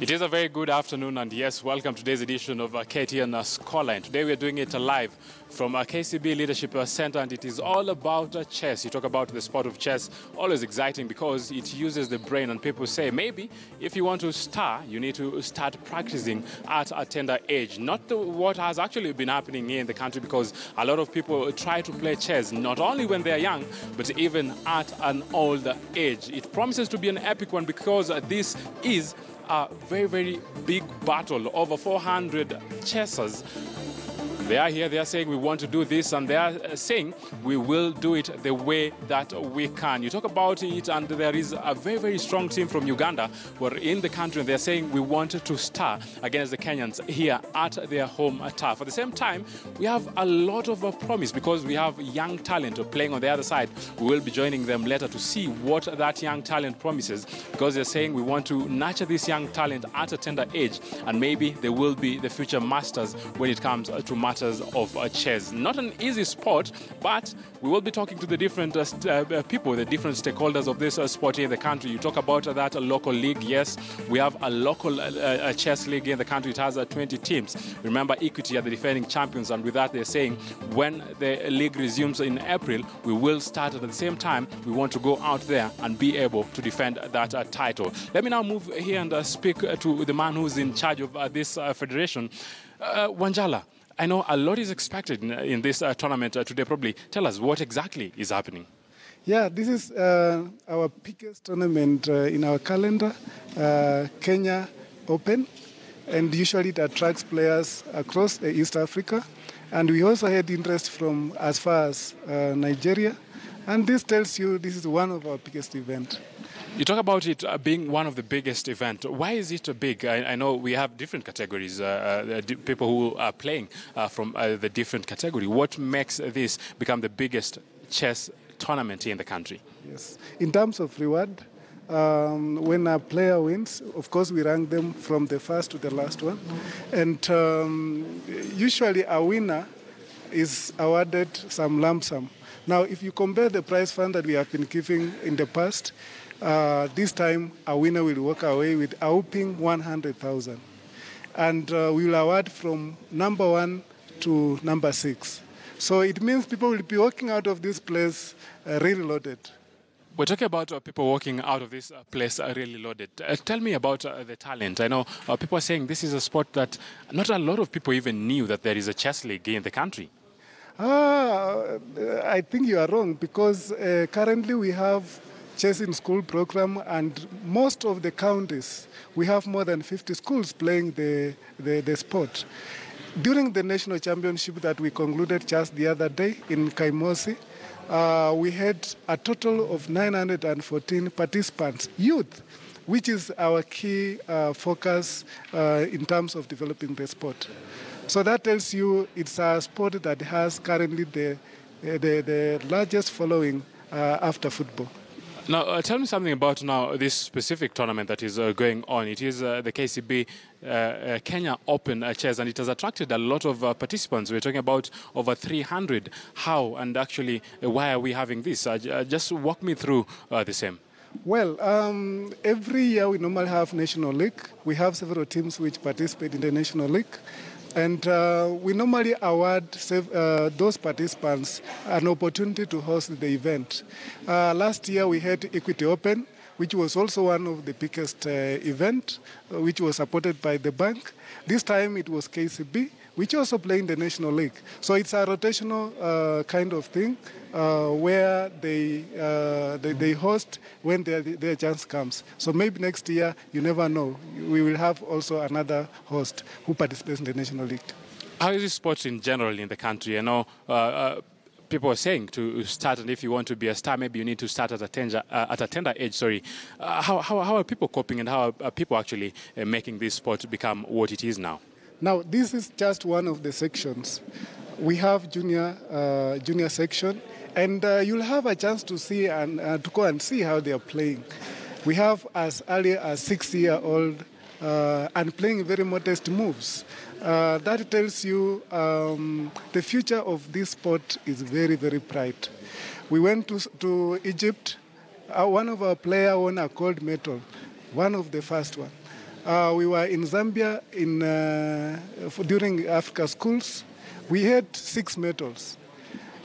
It is a very good afternoon, and yes, welcome to today's edition of KTN Scoreline. Today we are doing it live from KCB Leadership Center, and it is all about chess. You talk about the sport of chess, always exciting because it uses the brain, and people say maybe if you want to star, you need to start practicing at a tender age. Not what has actually been happening here in the country, because a lot of people try to play chess not only when they are young, but even at an older age. It promises to be an epic one because this is a very, very big battle. Over 400 chessers. They are here, they are saying we want to do this, and they are saying we will do it the way that we can. You talk about it, and there is a very, very strong team from Uganda who are in the country, and they're saying we want to star against the Kenyans here at their home turf. At the same time, we have a lot of promise because we have young talent playing on the other side. We will be joining them later to see what that young talent promises, because they're saying we want to nurture this young talent at a tender age, and maybe they will be the future masters when it comes to matters of chess. Not an easy sport, but we will be talking to the different people, the different stakeholders of this sport here in the country. You talk about that local league. Yes, we have a local chess league in the country. It has 20 teams. Remember, Equity are the defending champions, and with that they're saying when the league resumes in April, we will start. At the same time, we want to go out there and be able to defend that title. Let me now move here and speak to the man who's in charge of this federation. Wanjala, I know a lot is expected in this tournament today. Probably tell us what exactly is happening. Yeah, this is our biggest tournament in our calendar, Kenya Open, and usually it attracts players across East Africa. And we also had interest from as far as Nigeria, and this tells you this is one of our biggest events. You talk about it being one of the biggest events. Why is it big? I know we have different categories, people who are playing from the different category. What makes this become the biggest chess tournament here in the country? Yes. In terms of reward, when a player wins, of course, we rank them from the first to the last one. And usually a winner is awarded some lump sum. Now, if you compare the prize fund that we have been giving in the past, this time, a winner will walk away with a whopping 100,000. And we will award from number 1 to number 6. So it means people will be walking out of this place really loaded. We're talking about people walking out of this place really loaded. Tell me about the talent. I know people are saying this is a sport that not a lot of people even knew that there is a chess league in the country. I think you are wrong, because currently we have chess in school program, and most of the counties, we have more than 50 schools playing the sport. During the national championship that we concluded just the other day in Kaimosi, we had a total of 914 participants, youth, which is our key focus in terms of developing the sport. So that tells you it's a sport that has currently the largest following after football. Now, tell me something about now this specific tournament that is going on. It is the KCB Kenya Open Chess, and it has attracted a lot of participants. We're talking about over 300. How and actually why are we having this? Just walk me through the same. Well, every year we normally have National League. We have several teams which participate in the National League. And we normally award those participants an opportunity to host the event. Last year we had Equity Open, which was also one of the biggest event, which was supported by the bank. This time it was KCB, which also playing the National League. So it's a rotational kind of thing where they host when their chance comes. So maybe next year, you never know, we will have also another host who participates in the National League. How is this sport in general in the country? I know people are saying to start, and if you want to be a star, maybe you need to start at a tender age. How are people coping, and how are people actually making this sport become what it is now? Now, this is just one of the sections. We have junior section, and you'll have a chance to see and to go and see how they are playing. We have as early as 6-year-old and playing very modest moves. That tells you the future of this sport is very, very bright. We went to Egypt. One of our players won a gold medal, one of the first one. We were in Zambia during Africa Schools. We had 6 medals.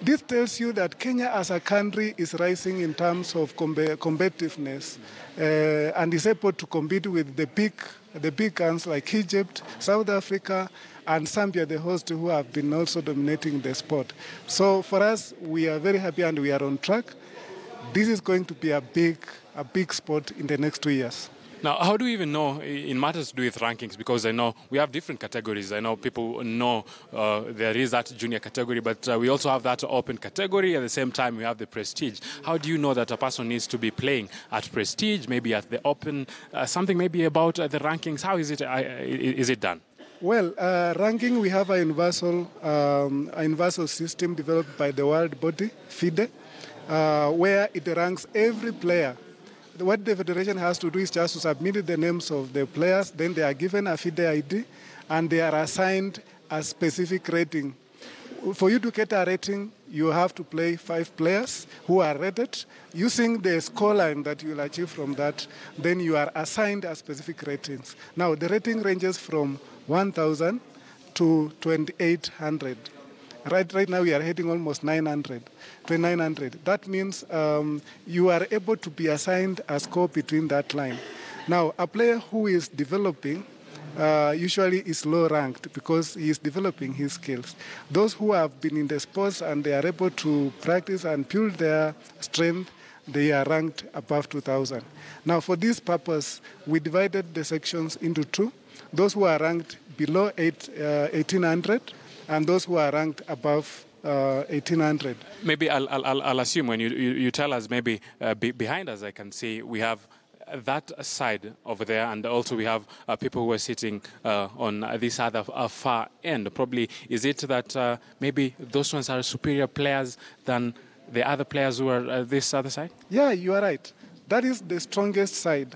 This tells you that Kenya as a country is rising in terms of competitiveness and is able to compete with the big guns like Egypt, South Africa, and Zambia, the host, who have been also dominating the sport. So for us, we are very happy and we are on track. This is going to be a big sport in the next 2 years. Now, how do we even know in matters to do with rankings? Because I know we have different categories. I know people know there is that junior category, but we also have that open category. At the same time, we have the prestige. How do you know that a person needs to be playing at prestige, maybe at the open, something maybe about the rankings? How is it done? Well, ranking, we have a universal system developed by the world body, FIDE, where it ranks every player. What the federation has to do is just to submit the names of the players, then they are given a FIDE ID, and they are assigned a specific rating. For you to get a rating, you have to play 5 players who are rated. Using the scoreline that you will achieve from that, then you are assigned a specific ratings. Now, the rating ranges from 1,000 to 2,800. Right now, we are hitting almost 900. That means you are able to be assigned a score between that line. Now, a player who is developing usually is low ranked because he is developing his skills. Those who have been in the sports and they are able to practice and build their strength, they are ranked above 2,000. Now, for this purpose, we divided the sections into 2. Those who are ranked below 1,800 and those who are ranked above 1,800. Maybe I'll assume when you tell us, maybe behind us I can see we have that side over there, and also we have people who are sitting on this other far end. Probably is it that maybe those ones are superior players than the other players who are this other side? Yeah, you are right. That is the strongest side.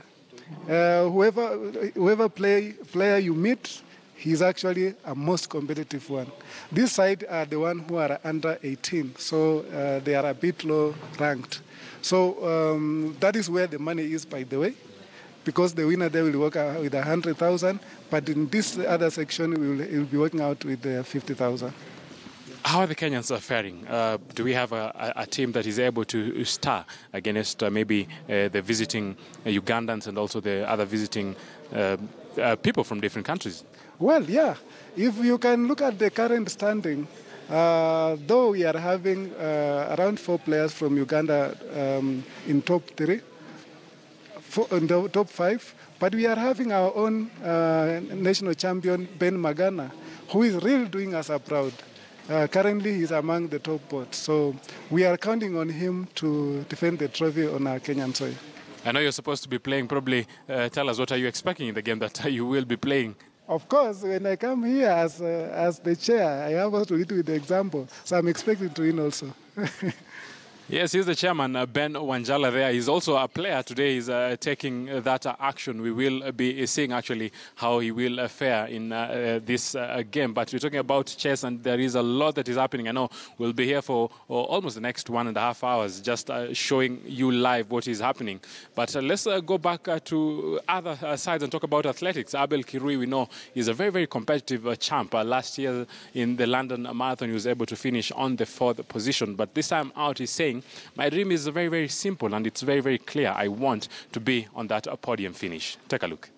Whoever player you meet, he's actually a most competitive one. This side are the one who are under 18, so they are a bit low ranked. So that is where the money is, by the way, because the winner there will work out with 100,000, but in this other section, we will be working out with 50,000. How are the Kenyans faring? Do we have a team that is able to star against maybe the visiting Ugandans and also the other visiting people from different countries? Well, yeah. If you can look at the current standing, though we are having around 4 players from Uganda in top 3, in the top 5, but we are having our own national champion, Ben Magana, who is really doing us a proud. Currently, he's among the top bots. So we are counting on him to defend the trophy on our Kenyan soil. I know you're supposed to be playing. Probably tell us, what are you expecting in the game that you will be playing? Of course, when I come here as the chair, I have to lead with the example. So I'm expecting to win also. Yes, he's the chairman, Ben Wanjala there. He's also a player today. He's taking that action. We will be seeing actually how he will fare in this game. But we're talking about chess, and there is a lot that is happening. I know we'll be here for almost the next 1.5 hours just showing you live what is happening. But let's go back to other sides and talk about athletics. Abel Kirui, we know, is a very, very competitive champ. Last year in the London Marathon, he was able to finish on the 4th position. But this time out, he's saying, my dream is very, very simple, and it's very, very clear. I want to be on that podium finish. Take a look.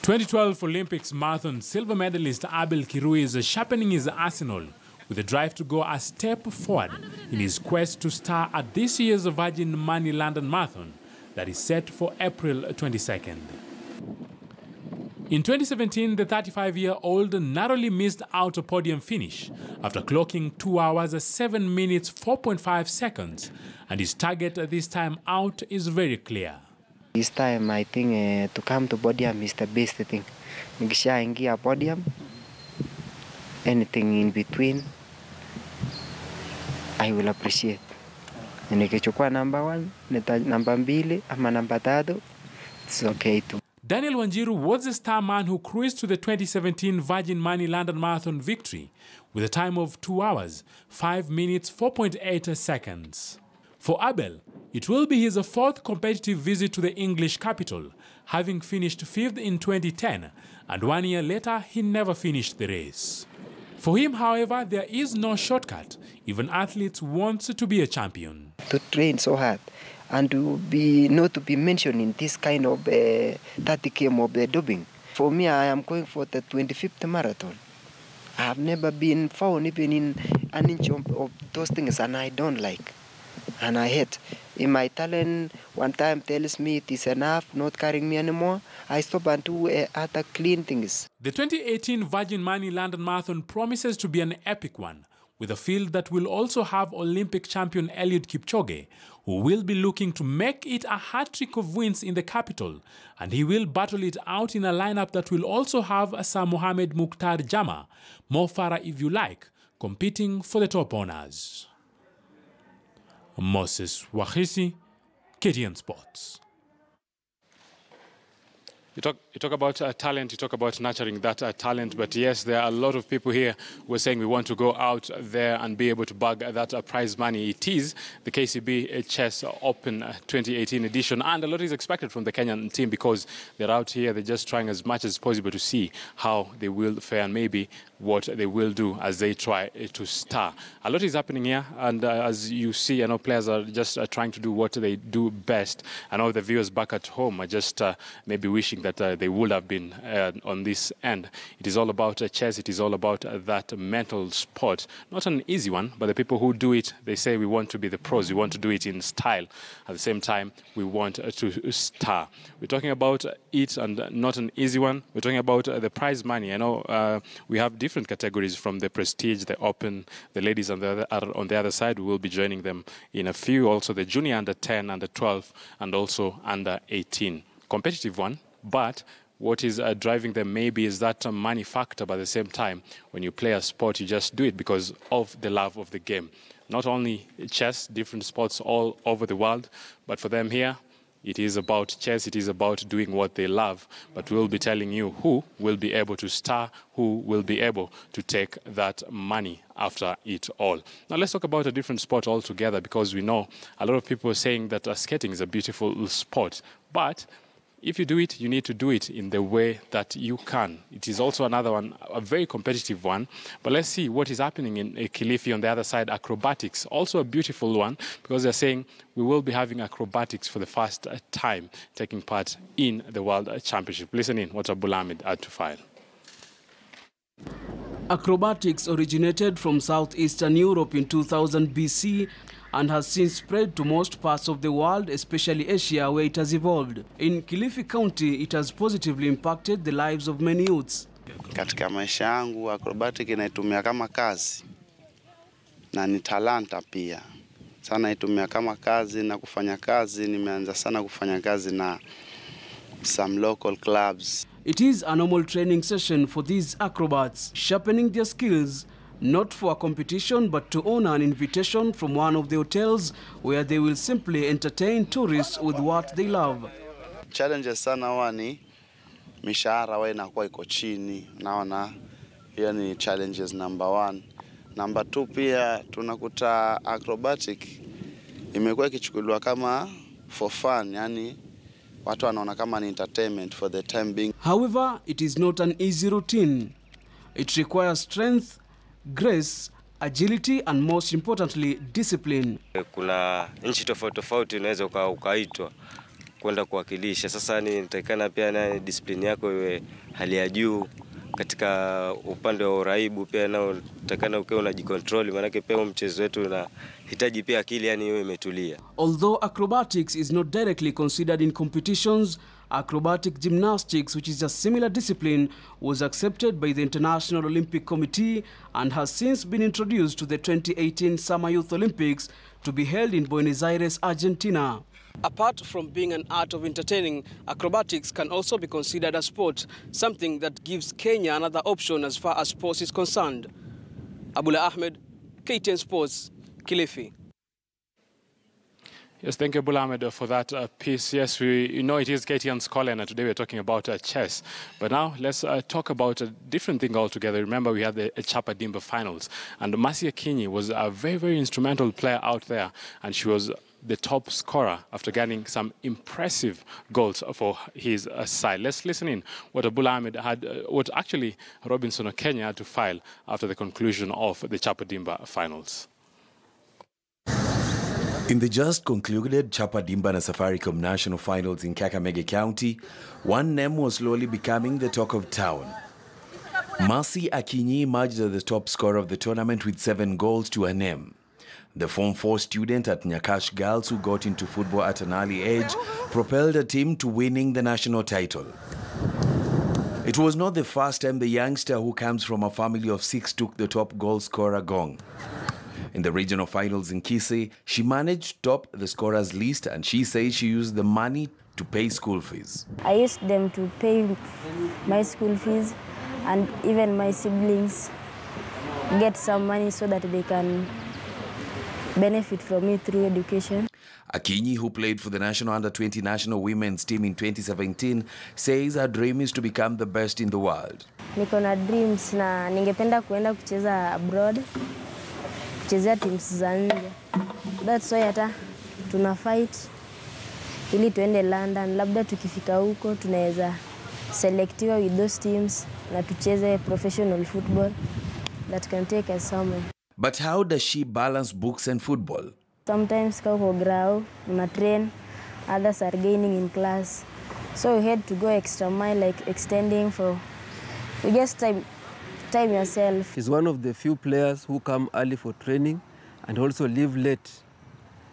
2012 Olympics marathon silver medalist Abel Kirui is sharpening his arsenal with a drive to go a step forward in his quest to star at this year's Virgin Money London Marathon that is set for April 22nd. In 2017, the 35-year-old narrowly missed out a podium finish after clocking 2 hours, 7 minutes, 4.5 seconds, and his target this time out is very clear. This time, I think to come to podium is the best thing. Nikishaingia podium, anything in between, I will appreciate. Nikichukua number 1, number 2, ama number 3, it's okay too. Daniel Wanjiru was the star man who cruised to the 2017 Virgin Money London Marathon victory with a time of 2 hours, 5 minutes, 4.8 seconds. For Abel, it will be his fourth competitive visit to the English capital, having finished 5th in 2010, and 1 year later he never finished the race. For him, however, there is no shortcut. Even athletes want to be a champion. To train so hard and to be not to be mentioned in this kind of 30 km of doping. For me, I am going for the 25th marathon. I have never been found even in an inch of those things, and I don't like. And I hate. In my talent, one time tells me it is enough, not carrying me anymore. I stop and do other clean things. The 2018 Virgin Money London Marathon promises to be an epic one, with a field that will also have Olympic champion Eliud Kipchoge, who will be looking to make it a hat-trick of wins in the capital, and he will battle it out in a lineup that will also have Sir Mohamed Mukhtar Jama, Mo Farah if you like, competing for the top honours. Moses Wahisi, KTN Sports. You talk about talent, you talk about nurturing that talent, but yes, there are a lot of people here who are saying we want to go out there and be able to bag that prize money. It is the KCB Chess Open 2018 edition, and a lot is expected from the Kenyan team because they're out here, they're just trying as much as possible to see how they will fare and maybe what they will do as they try to star. A lot is happening here, and as you see, I know players are just trying to do what they do best. I know the viewers back at home are just maybe wishing that they would have been on this end. It is all about chess. It is all about that mental sport. Not an easy one, but the people who do it, they say we want to be the pros. We want to do it in style. At the same time, we want to star. We're talking about it, and not an easy one. We're talking about the prize money. I know we have different categories from the prestige, the open, the ladies on the other side. We will be joining them in a few. Also the junior under 10, under 12, and also under 18. Competitive one. But what is driving them maybe is that money factor, but at the same time, when you play a sport, you just do it because of the love of the game. Not only chess, different sports all over the world, but for them here, it is about chess, it is about doing what they love. But we'll be telling you who will be able to star, who will be able to take that money after it all. Now let's talk about a different sport altogether, because we know a lot of people are saying that skating is a beautiful sport, but if you do it, you need to do it in the way that you can. It is also another one, a very competitive one. But let's see what is happening in Kilifi on the other side. Acrobatics, also a beautiful one, because they're saying we will be having acrobatics for the first time taking part in the World Championship. Listen in what Abul Ahmed had to file. Acrobatics originated from southeastern Europe in 2000 BC and has since spread to most parts of the world, especially Asia, where it has evolved. In Kilifi County, it has positively impacted the lives of many youths. Katika maisha yangu, acrobatic inaitumia kama kazi na ni talanta pia. Sana itumia kama kazi na kufanya kazi. Nimeanza sana kufanya kazi na some local clubs. It is a normal training session for these acrobats, sharpening their skills, not for a competition, but to honor an invitation from one of the hotels where they will simply entertain tourists with what they love. Challenges sana huwa ni mishahara wa inakuwa iko chini. Naona hiyo ni challenges number 1. Number 2 pia tunakuta acrobatic imekuwa ikichukuliwa kama for fun, yani watu wanaona kama ni entertainment for the time being. However, it is not an easy routine. It requires strength, grace, agility, and most importantly, discipline. Kuna nchi tofauti unaweza ukaitwa kwenda kuwakilisha. Sasa ni nitakana pia na discipline yako iwe hali ya juu. Katika upande wa uraibu pia nao nitakana ukiwa unajicontrol, maana pia mchezo wetu unahitaji pia akili yani iwe imetulia. Although acrobatics is not directly considered in competitions, acrobatic gymnastics, which is a similar discipline, was accepted by the International Olympic Committee and has since been introduced to the 2018 Summer Youth Olympics to be held in Buenos Aires, Argentina. Apart from being an art of entertaining, acrobatics can also be considered a sport, something that gives Kenya another option as far as sports is concerned. Abula Ahmed, KTN Sports, Kilifi. Yes, thank you, Abul Ahmed, for that piece. Yes, you know it is KTN Scoreline, and today we're talking about chess. But now let's talk about a different thing altogether. Remember, we had the Chapa Dimba finals, and Mercy Akinyi was a very, very instrumental player out there, and she was the top scorer after getting some impressive goals for his side. Let's listen in what Abdul Ahmed had, what actually Robinson Okenya had to file after the conclusion of the Chapadimba finals. In the just concluded Chapadimba and Safaricom national finals in Kakamega County, one name was slowly becoming the talk of town. Mercy Akinyi emerged as the top scorer of the tournament with 7 goals to her name. The Form 4 student at Nyakash Girls, who got into football at an early age, propelled her team to winning the national title. It was not the first time the youngster, who comes from a family of 6, took the top goal scorer gong. In the regional finals in KCB, she managed to top the scorers list, and she says she used the money to pay school fees. I used them to pay my school fees, and even my siblings get some money so that they can benefit from it through education. Akinyi, who played for the national under-20 national women's team in 2017, says her dream is to become the best in the world. Niko na dreams na ningependa kuenda kucheza abroad, kuchezea teams za nje. That's why hata tuna fight ili tuende London. Labda tukifika huko tunaweza selectiwa with those teams na tucheze professional football that can take us somewhere. But how does she balance books and football? Sometimes kwa grau, una train, others are gaining in class. So we had to go extra mile, like extending for, you just time yourself. She's one of the few players who come early for training and also leave late.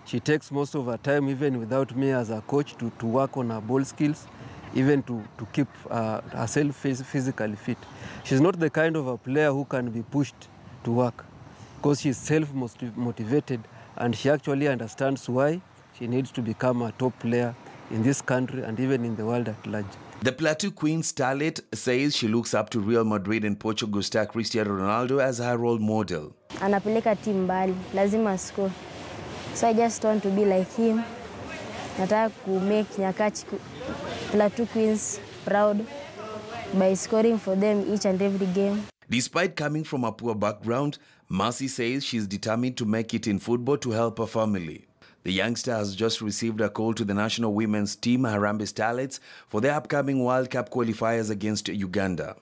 She takes most of her time, even without me as a coach, to work on her ball skills, even to keep herself physically fit. She's not the kind of a player who can be pushed to work, because she's self-motivated and she actually understands why she needs to become a top player in this country and even in the world at large. The Plateau Queen starlet says she looks up to Real Madrid and Portugal star Cristiano Ronaldo as her role model. Anapeleka team mbali, lazima score. So I just want to be like him. Nataka to make Nyakachi Plateau Queens proud by scoring for them each and every game. Despite coming from a poor background, Mercy says she's determined to make it in football to help her family. The youngster has just received a call to the national women's team, Harambee Starlets, for the upcoming World Cup qualifiers against Uganda.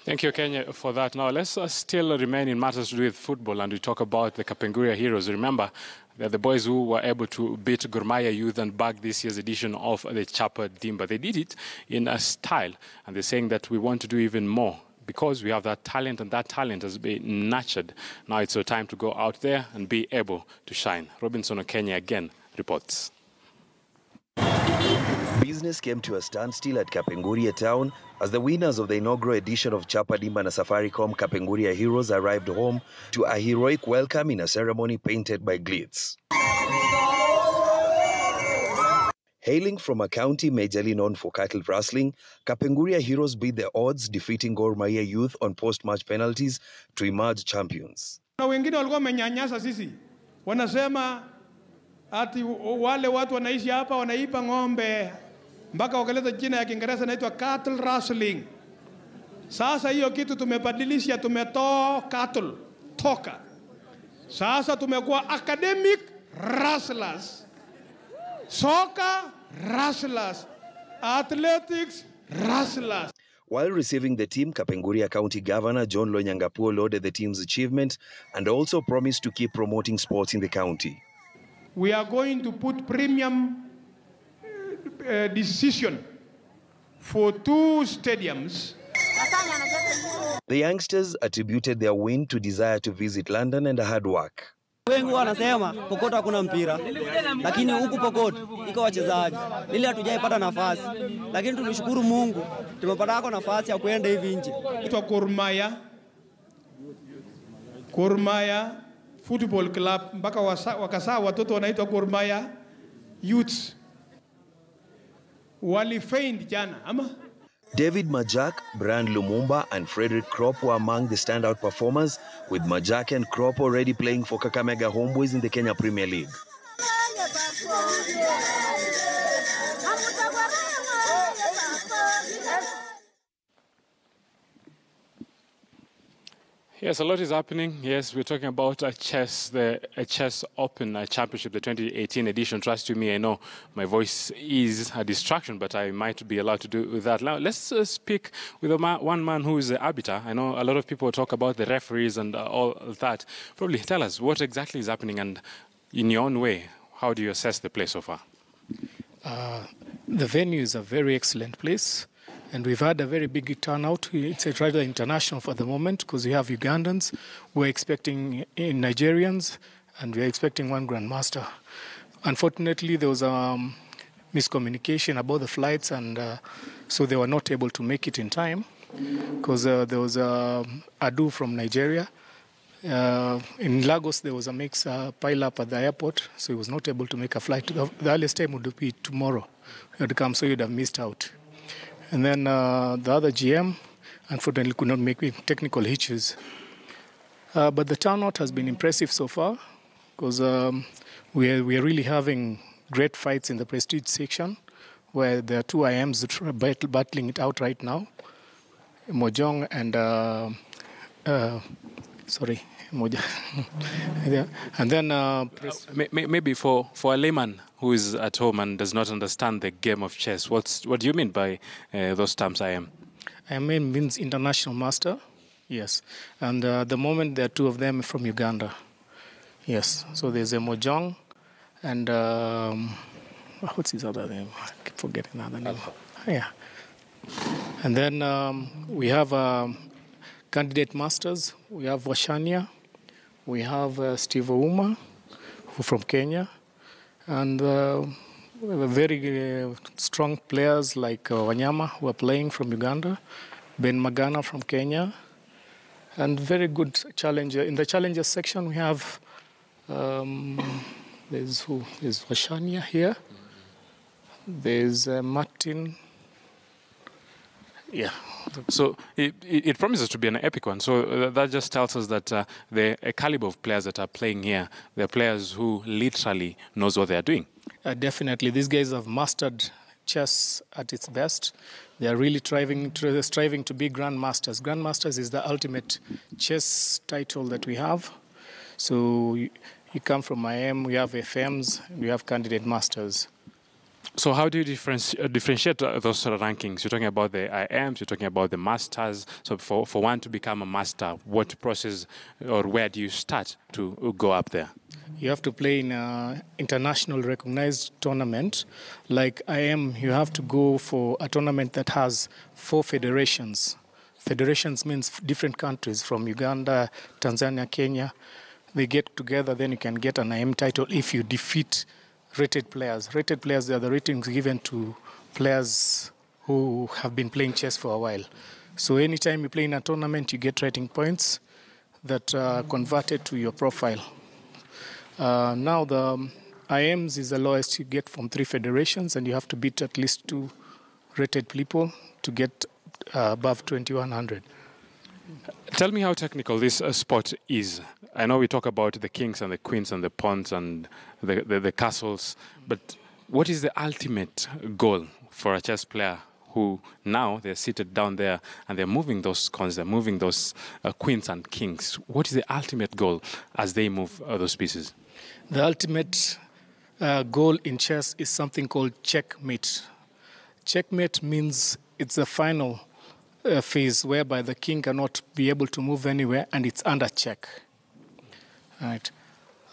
Thank you, Kenya, for that. Now, let's still remain in matters to do with football, and we talk about the Kapenguria Heroes. Remember, they're the boys who were able to beat Gor Mahia Youth and bag this year's edition of the Chapadimba. They did it in a style, and they're saying that we want to do even more because we have that talent, and that talent has been nurtured. Now it's your time to go out there and be able to shine. Robinson Okenya again reports. Business came to a standstill at Kapenguria town as the winners of the inaugural edition of Chapadimba and Safaricom Kapenguria Heroes arrived home to a heroic welcome in a ceremony painted by glitz. Hailing from a county majorly known for cattle rustling, Kapenguria Heroes beat the odds, defeating Gor Mahia Youth on post-match penalties to emerge champions. Na wengine walikuwa wamenyanyasa sisi. Wanasema ati wale watu wanaishi hapa wanaipa ng'ombe mpaka wakaleta jina ya Kiingereza inaitwa cattle rustling. Sasa hiyo kitu tumebadilisha, tumetoa cattle, toka. Sasa tumekuwa academic rustlers. Soccer rustlers, athletics rustlers. While receiving the team, Kapenguria County Governor John Lonyangapuo lauded the team's achievement and also promised to keep promoting sports in the county. We are going to put premium decision for 2 stadiums. The youngsters attributed their win to desire to visit London and hard work. Wengi wanasema Pokot hakuna mpira, lakini huku Pokot iko wachezaji. Ili hatujaipata nafasi, lakini tunashukuru Mungu tumepata nafasi ya kwenda hivi nje. Itwa Gor Mahia Football Club, mpaka wakasaa watoto wanaitwa Gor Mahia Youths. Walifaint jana ama? David Majak, Brian Lumumba and Frederick Kropp were among the standout performers, with Majak and Kropp already playing for Kakamega Homeboys in the Kenya Premier League. Yes, a lot is happening. Yes, we're talking about chess, the Chess Open Championship, the 2018 edition. Trust you me, I know my voice is a distraction, but I might be allowed to do with that. Now, let's speak with one man who is the arbiter. I know a lot of people talk about the referees and all that. Probably tell us what exactly is happening, and in your own way, how do you assess the play so far? The venue is a very excellent place. And we've had a very big turnout. It's rather international for the moment because we have Ugandans, we're expecting Nigerians, and we're expecting one grandmaster. Unfortunately, there was miscommunication about the flights, and so they were not able to make it in time because there was Adu from Nigeria. In Lagos, there was a mix pile-up at the airport, so he was not able to make a flight. The earliest time would be tomorrow. He had come, so he would have missed out. And then the other GM, unfortunately, could not make it, technical hitches. But the turnout has been impressive so far because we are really having great fights in the prestige section where there are two IMs that are battling it out right now, Mojong and, and then maybe for a layman who is at home and does not understand the game of chess, what do you mean by those terms, IM? IM means international master, yes. And at the moment there are two of them from Uganda, yes. So there's a Mojong and what's his other name? I keep forgetting the other name. Yeah. And then we have candidate masters. We have Washania. We have Steve Ouma, who from Kenya. And we have very strong players like Wanyama, who are playing from Uganda. Ben Magana from Kenya. And very good challenger. In the challenger section, we have, there's Washania here. There's Martin. Yeah. So it promises to be an epic one. So that just tells us that the caliber of players that are playing here, they're players who literally knows what they are doing. Definitely. These guys have mastered chess at its best. They are really striving to be grandmasters. Grandmasters is the ultimate chess title that we have. So you come from IM, we have FMs, we have candidate masters. So how do you differentiate those sort of rankings? You're talking about the IMs, you're talking about the masters. So for one to become a master, what process or where do you start to go up there? You have to play in an international recognized tournament. Like IM, you have to go for a tournament that has 4 federations. Federations means different countries from Uganda, Tanzania, Kenya. They get together, then you can get an IM title if you defeat rated players. Rated players, they are the ratings given to players who have been playing chess for a while. So anytime you play in a tournament, you get rating points that are converted to your profile. Now the IMs is the lowest you get from 3 federations, and you have to beat at least 2 rated people to get above 2100. Tell me how technical this sport is. I know we talk about the kings and the queens and the pawns and the castles, but what is the ultimate goal for a chess player who now they're seated down there and they're moving those pawns, they're moving those queens and kings? What is the ultimate goal as they move those pieces? The ultimate goal in chess is something called checkmate. Checkmate means it's the final phase whereby the king cannot be able to move anywhere and it's under check. Right.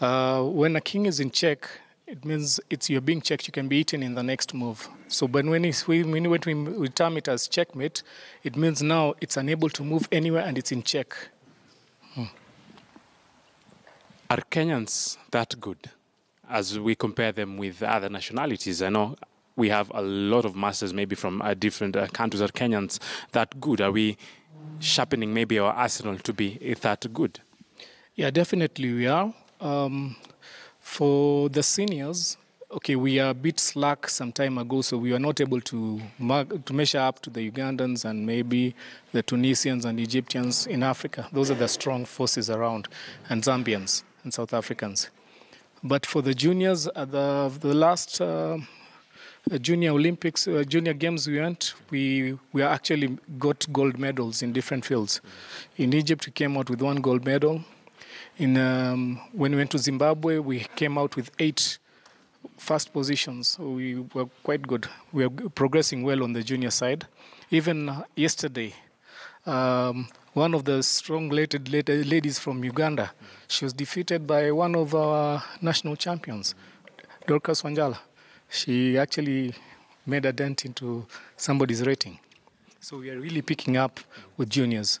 When a king is in check, it means you're being checked. You can be eaten in the next move. So, but when we term it as checkmate, it means now it's unable to move anywhere and it's in check. Are Kenyans that good as we compare them with other nationalities? I know we have a lot of masters maybe from different countries. Are Kenyans that good? Are we sharpening maybe our arsenal to be that good? Yeah, definitely we are. For the seniors, okay, we are a bit slack some time ago, so we were not able to measure up to the Ugandans and maybe the Tunisians and Egyptians in Africa. Those are the strong forces around, and Zambians and South Africans. But for the juniors, the last Junior Olympics, Junior Games we went, we actually got gold medals in different fields. In Egypt, we came out with 1 gold medal. When we went to Zimbabwe, we came out with 8 first positions. So we were quite good. We are progressing well on the junior side. Even yesterday, one of the strong-legged ladies from Uganda, she was defeated by one of our national champions, Dorcas Wanjala. She actually made a dent into somebody's rating. So we are really picking up with juniors.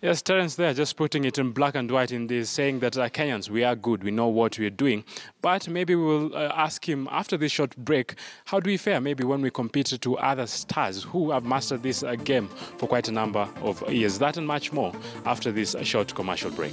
Yes, Terence there, just putting it in black and white in this, saying that Kenyans, we are good, we know what we are doing. But maybe we'll ask him after this short break, how do we fare maybe when we compete to other stars who have mastered this game for quite a number of years? That and much more after this short commercial break.